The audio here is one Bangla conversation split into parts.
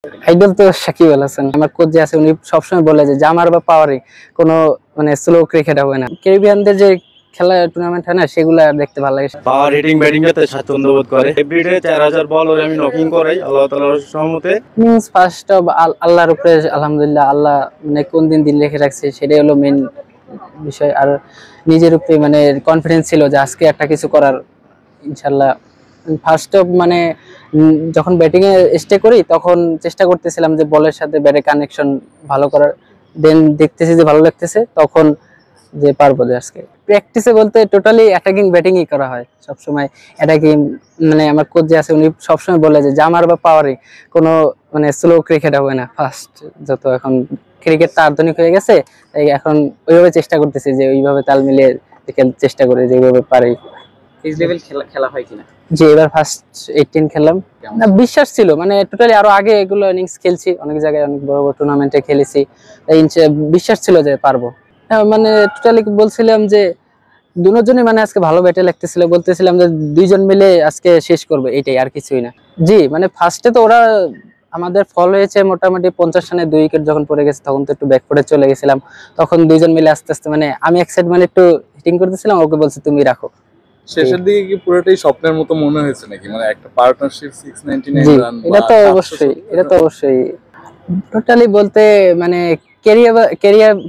আইডল তো সাকিব আল হাসান। আমার কোচ যে আছে উনি সবসময় বলে যে জামার বা পাওয়ারে কোনো মানে স্লো ক্রিকেট হবে না। ক্যারিবিয়ানদের যে খেলা টুর্নামেন্ট হয় না সেগুলো দেখতে ভালো লাগে। পাওয়ার হিটিং ব্যাটিং এতে স্বাচ্ছন্দ্য বোধ করে। এভরিডে 4000 বল ওরে আমি নকিং করাই আল্লাহ তাআলার রহমতে। মিন্স ফার্স্ট অফ আল্লাহর উপরে আলহামদুলিল্লাহ, আল্লাহ মানে কোন দিন দিন রেখে রাখছে সেটাই হলো মেইন বিষয়। আর নিজের উপরে মানে কনফিডেন্স ছিল যে আজকে একটা কিছু করার ইনশাল্লাহ। ফার্স্ট অফ মানে যখন ব্যাটিং এ স্টে করি তখন চেষ্টা করতেছিলাম যে বলের সাথে ব্যাটে কানেকশন ভালো করার। দেন দেখতেছি যে ভালো লাগতেছে তখন যে পারবো যে আজকে প্র্যাকটিসে বলতে টোটালি অ্যাটাকিং ব্যাটিংই করা হয় সব সময়। অ্যাটাকিং মানে আমার কোচ যে আছে উনি সবসময় বলে যে জামার বা পাওয়ারে কোনো মানে স্লো ক্রিকেট হবে না। ফার্স্ট যত এখন ক্রিকেটটা আধুনিক হয়ে গেছে তাই এখন ওইভাবে চেষ্টা করতেছি যে ওইভাবে তাল মিলিয়ে খেলতে চেষ্টা করে যেভাবে পারি। ফিজ লেভেল খেলা হয় কিনা? যে এবার ফার্স্ট 18 খেললাম। না বিশ্বাস ছিল মানে টোটালি আরো আগে এগুলো ইনিংস খেলছি, অনেক জায়গায় অনেক বড় বড় টুর্নামেন্টে খেলেছি, তাই বিশ্বাস ছিল যে পারবো। মানে টোটালি বলছিলাম যে দুজনই মানে আজকে ভালো ব্যাটে লাগতেছিল, বলতেছিলাম যে দুইজন মিলে আজকে শেষ করবে, এটাই আর কিছুই না। জি মানে ফার্স্টে তো ওরা আমাদের ফল হয়েছে মোটামুটি 50 রানে 2 উইকেট যখন পড়ে গেছে তখন তো একটু ব্যাকফুটে চলে গেছিলাম। তখন দুইজন মিলে আস্তে আস্তে মানে আমি এক সাইড মানে একটু হিটিং করতেছিলাম, ওকে বলছি তুমি রাখো। শেষের দিকে কি পুরোটাই স্বপ্নের মতো মনে হয়েছে নাকি, মানে একটা পার্টনারশিপ 699 রান? এটা তো অবশ্যই, এটা তো অবশ্যই টোটালি বলতে মানে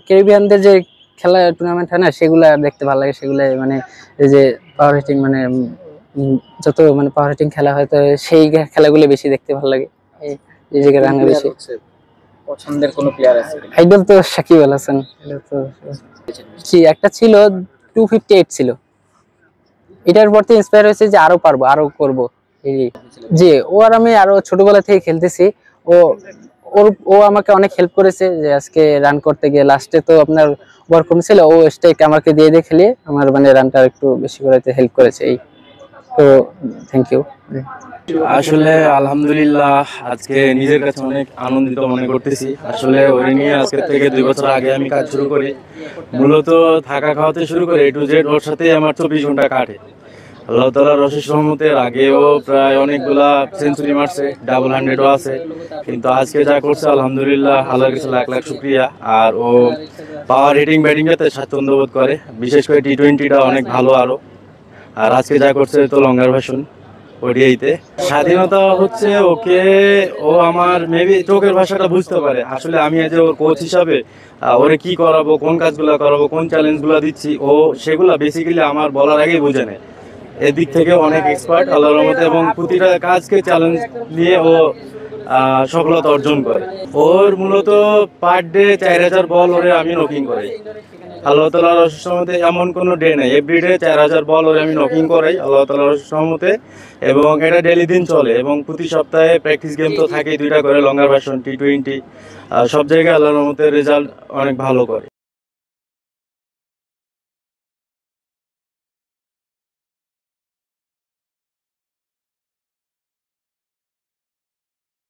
ক্যারিবিয়ানদের যে খেলা টুর্নামেন্ট হয় না সেগুলা দেখতে ভালো লাগে। সেগুলো মানে এই যে পাওয়ার হিটিং মানে যত মানে পাওয়ার হিটিং খেলা হয় তো সেই খেলাগুলো বেশি দেখতে ভালো লাগে। এই জায়গায় রান বেশি। পছন্দের কোনো প্লেয়ার আছে? আইডল তো সাকিব আল হাসান। এটা তো জি একটা ছিল 258 ছিল, এটার পর থেকে ইন্সপায়ার হয়েছে যে আরো পারবো আরো করবো। জি ও আর আমি আরো ছোটবেলা থেকে খেলতেছি। ও ও আমাকে অনেক হেল্প করেছে যে আজকে রান করতে গিয়ে লাস্টে তো আপনার ওভার কম ছিল, ও স্ট্রাইক আমাকে দিয়ে দিয়ে খেলিয়ে আমার মানে রানটা একটু বেশি করাতে হেল্প করেছে। এই তো থ্যাংক ইউ। আসলে আলহামদুলিল্লাহ আজকে নিজের কাছে অনেক আনন্দিত মনে করতেছি। আসলে ওই নিয়ে আজকে থেকে 2 বছর আগে আমি কাজ শুরু করি। মূলত থাকা খাওয়াতে শুরু করে A to Z ওর সাথেই আমার 24 ঘন্টা কাটে। আল্লাহ তাআলার অশেষ রহমতের আগেও প্রায় অনেকগুলা সেঞ্চুরি মারছে, ডাবল 100ও আছে, কিন্তু আজকে যা করছে আলহামদুলিল্লাহ আল্লাহর কাছে লাখ লাখ শুকরিয়া। আর ও পাওয়ার হিটিং ব্যাটিং এতে স্বাচ্ছন্দ্য বোধ করে, বিশেষ করে T20টা অনেক ভালো আরো। আর আজকে যা করছে তো লঙ্গার ভাষণ ওডিআইতে। স্বাধীনতা হচ্ছে ওকে, ও আমার মেবি চোখের ভাষাটা বুঝতে পারে। আসলে আমি আজ ওর কোচ হিসাবে ওরে কি করাবো, কোন কাজগুলো করাবো, কোন চ্যালেঞ্জগুলো দিচ্ছি, ও সেগুলো বেসিক্যালি আমার বলার আগেই বুঝে নেয়। এদিক থেকে অনেক এক্সপার্ট আল্লাহর রহমতে, এবং প্রতিটা কাজকে চ্যালেঞ্জ নিয়ে ও সফলতা অর্জন করে। ওর মূলত পার ডে 4000 বল ওরে আমি নকিং করাই আল্লাহ তাআলার রহমতে। এমন কোনো ডে নাই, এভরিডে 4000 বল ওরে আমি নকিং করাই আল্লাহ তাআলার রহমতে, এবং এটা ডেলি দিন চলে। এবং প্রতি সপ্তাহে প্র্যাকটিস গেম তো থাকেই 2টা করে, লঙ্গার ভার্সন T20, সব জায়গায় আল্লাহর রহমতে রেজাল্ট অনেক ভালো করে।